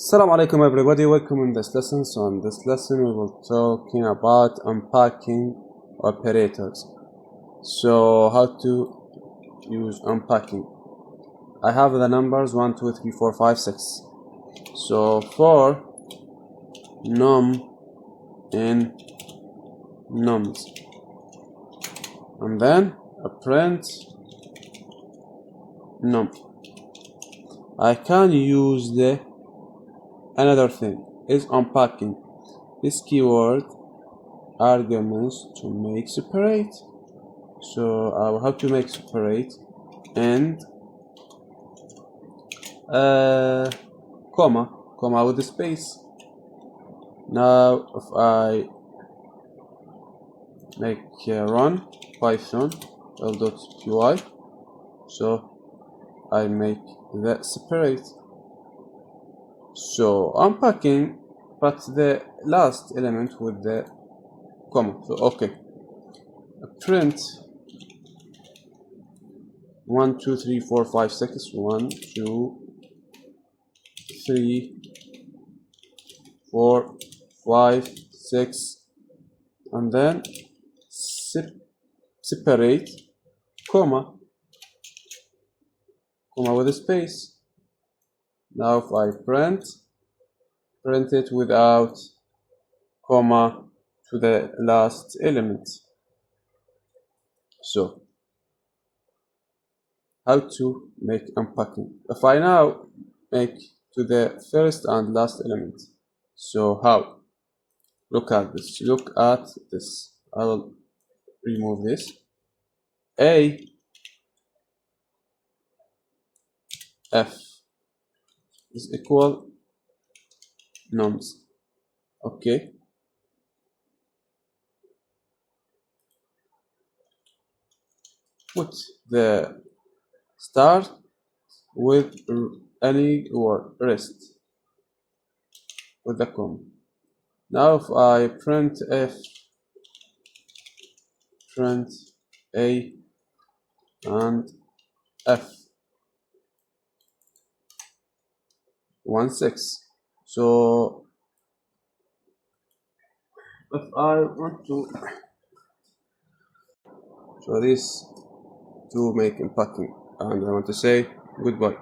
Assalamu alaikum everybody, welcome in this lesson. So in this lesson we will talking about unpacking operators. So how to use unpacking. I have the numbers 1 2 3 4 5 6. So for num in nums, and then a print num. I can use the another thing is unpacking this keyword arguments to make separate. So I will have to make separate and comma with the space. Now if I make run python l.py, so I make that separate. So unpacking, but the last element with the comma. So okay, print 1 2 3 4 5 6 1 2 3 4 5 6, and then separate comma with a space. Now if I print it without comma to the last element. So how to make unpacking? If I now make to the first and last element, so how? Look at this. I will remove this. A F is equal nums. Okay. Put the start with any or rest with the comma. Now if I print A and F 1 6. So if I want to this to make unpacking, and I want to say goodbye.